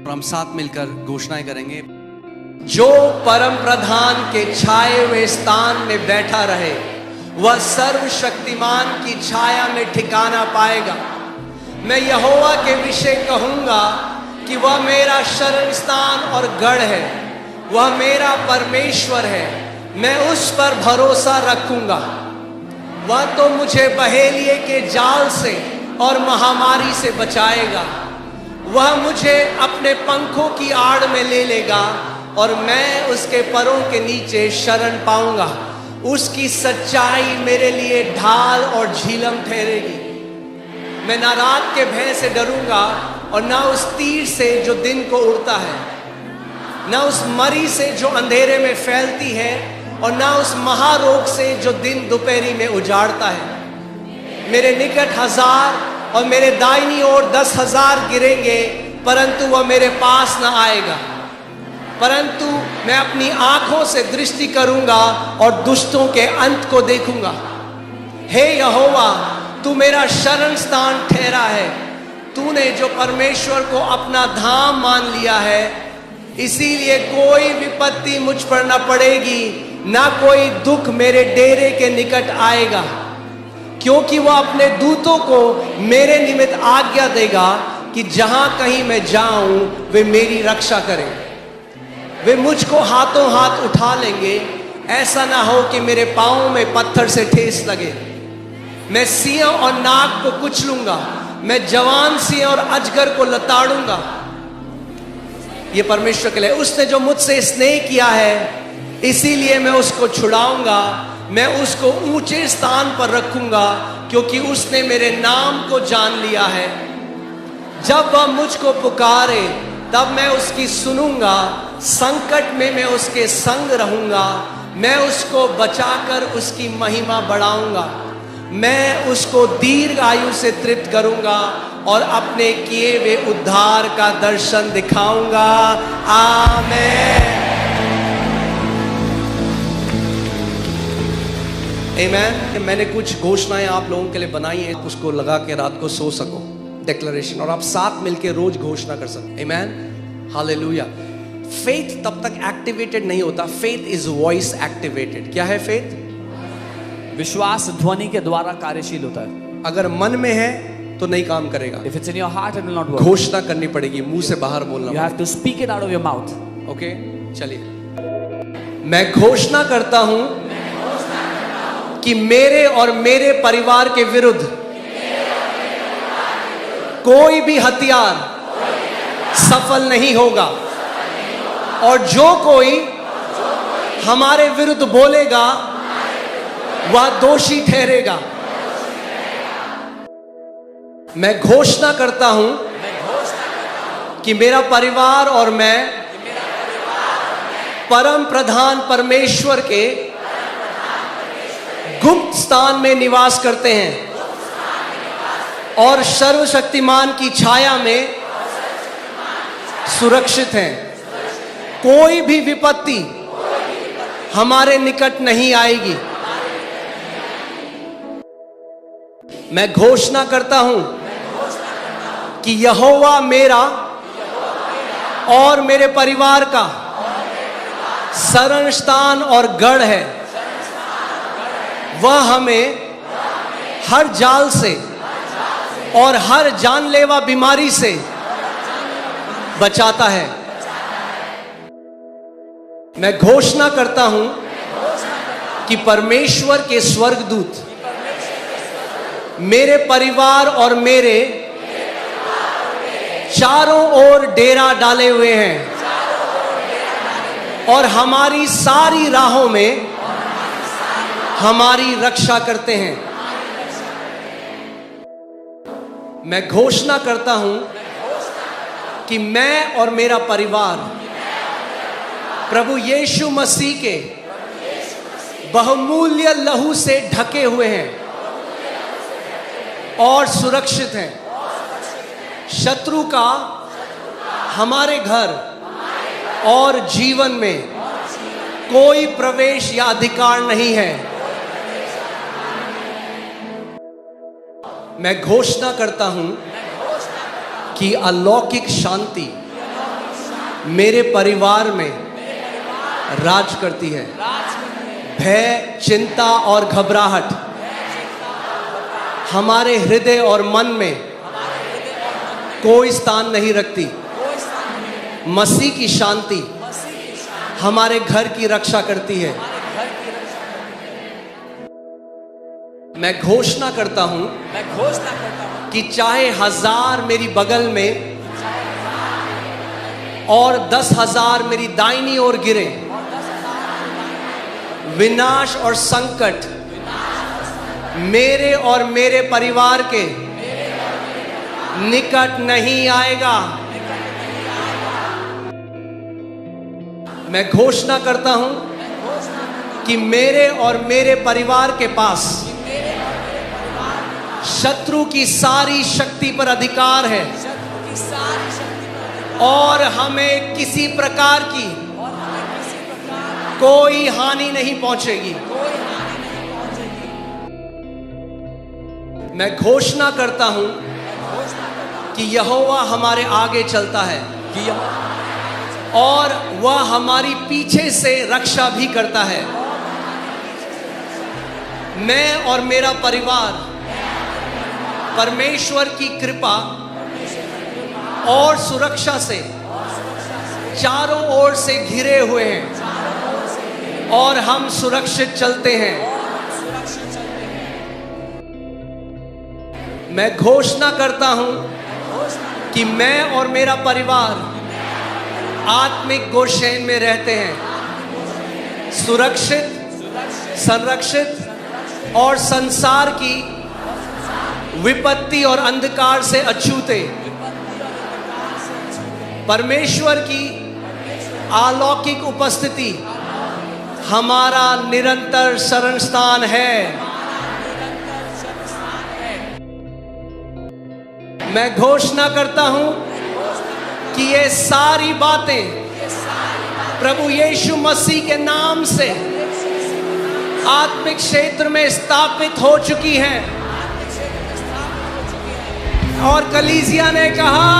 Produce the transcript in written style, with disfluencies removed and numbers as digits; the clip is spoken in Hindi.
और हम साथ मिलकर घोषणाएं करेंगे। जो परम प्रधान के छाए हुए स्थान में बैठा रहे वह सर्वशक्तिमान की छाया में ठिकाना पाएगा। मैं यहोवा के विषय कहूंगा कि वह मेरा शरण स्थान और गढ़ है, वह मेरा परमेश्वर है, मैं उस पर भरोसा रखूंगा। वह तो मुझे बहेलिए के जाल से और महामारी से बचाएगा। वह मुझे अपने पंखों की आड़ में ले लेगा और मैं उसके परों के नीचे शरण पाऊंगा। उसकी सच्चाई मेरे लिए ढाल और झीलम ठहरेगी। मैं ना रात के भय से डरूंगा और ना उस तीर से जो दिन को उड़ता है, ना उस मरी से जो अंधेरे में फैलती है और ना उस महारोग से जो दिन दोपहरी में उजाड़ता है। मेरे निकट 1000 और मेरे दाहिनी ओर 10,000 गिरेंगे, परंतु वह मेरे पास ना आएगा। परंतु मैं अपनी आंखों से दृष्टि करूंगा और दुष्टों के अंत को देखूंगा। हे यहोवा, तू मेरा शरण स्थान ठहरा है। तूने जो परमेश्वर को अपना धाम मान लिया है, इसीलिए कोई विपत्ति मुझ पर न पड़ेगी, ना कोई दुख मेरे डेरे के निकट आएगा। क्योंकि वह अपने दूतों को मेरे निमित्त आज्ञा देगा कि जहां कहीं मैं जाऊं वे मेरी रक्षा करें। वे मुझको हाथों हाथ उठा लेंगे, ऐसा ना हो कि मेरे पांवों में पत्थर से ठेस लगे। मैं सिंह और नाग को कुचलूंगा, मैं जवान सिंह और अजगर को लताड़ूंगा। ये परमेश्वर के लिए, उसने जो मुझसे स्नेह किया है इसीलिए मैं उसको छुड़ाऊंगा। मैं उसको ऊंचे स्थान पर रखूंगा, क्योंकि उसने मेरे नाम को जान लिया है। जब वह मुझको पुकारे तब मैं उसकी सुनूंगा। संकट में मैं उसके संग रहूंगा। मैं उसको बचाकर उसकी महिमा बढ़ाऊंगा। मैं उसको दीर्घ आयु से तृप्त करूंगा और अपने किए हुए उद्धार का दर्शन दिखाऊंगा। आमीन। आमीन। मैंने कुछ घोषणाएं आप लोगों के लिए बनाई हैं, उसको लगा के रात को सो सको, डिक्लेरेशन, और आप साथ मिलके रोज घोषणा कर सकते। आमीन, हालेलुया। फेथ तब तक एक्टिवेटेड नहीं होता, फेथ इज वॉइस एक्टिवेटेड। क्या है फेथ? विश्वास ध्वनि के द्वारा कार्यशील होता है। अगर मन में है तो नहीं काम करेगा। If it's in your heart, it will not work. घोषणा करनी पड़ेगी, मुंह से बाहर बोलना। You have to speak it out of your mouth. Okay, चलिए। मैं घोषणा करता हूं कि मेरे और मेरे परिवार के विरुद्ध कोई भी हथियार सफल नहीं होगा, और जो कोई हमारे विरुद्ध बोलेगा वह दोषी ठहरेगा। मैं घोषणा करता हूं कि मेरा परिवार और मैं परम प्रधान परमेश्वर के गुप्त स्थान में निवास करते हैं और सर्वशक्तिमान की छाया में सुरक्षित हैं। कोई भी विपत्ति हमारे निकट नहीं आएगी। मैं घोषणा करता हूं कि यहोवा मेरा और मेरे परिवार का शरण स्थान और गढ़ है। वह हमें हर जाल से और हर जानलेवा बीमारी से बचाता है। मैं घोषणा करता हूं कि परमेश्वर के स्वर्गदूत मेरे परिवार और मेरे चारों ओर डेरा डाले हुए हैं और हमारी सारी राहों में हमारी रक्षा करते हैं। मैं घोषणा करता हूं कि मैं और मेरा परिवार प्रभु यीशु मसीह के बहुमूल्य लहू से ढके हुए हैं और सुरक्षित हैं। शत्रु का हमारे घर और जीवन में कोई प्रवेश या अधिकार नहीं है। मैं घोषणा करता हूं कि अलौकिक शांति मेरे परिवार में राज करती है। भय, चिंता और घबराहट हमारे हृदय और मन में कोई स्थान नहीं रखती। मसीह की शांति हमारे घर की रक्षा करती है। मैं घोषणा करता हूं कि चाहे 1000 मेरी बगल में और 10,000 मेरी दाहिनी ओर गिरे, विनाश और संकट मेरे और मेरे परिवार के निकट नहीं आएगा। मैं घोषणा करता हूं कि मेरे और मेरे परिवार के पास शत्रु की सारी शक्ति पर अधिकार है और हमें किसी प्रकार की कोई हानि नहीं पहुंचेगी। मैं घोषणा करता हूं कि यहोवा हमारे आगे चलता है और वह हमारी पीछे से रक्षा भी करता है। मैं और मेरा परिवार परमेश्वर की कृपा और सुरक्षा से चारों ओर से घिरे हुए हैं और हम सुरक्षित चलते हैं। मैं घोषणा करता हूं कि मैं और मेरा परिवार आत्मिक गोशेन में रहते हैं, सुरक्षित, संरक्षित और संसार की विपत्ति और अंधकार से अछूते। परमेश्वर की अलौकिक उपस्थिति हमारा निरंतर शरण स्थान है। मैं घोषणा करता हूं कि ये सारी बातें प्रभु यीशु मसीह के नाम से आत्मिक क्षेत्र में स्थापित हो चुकी हैं। और कलीसिया ने कहा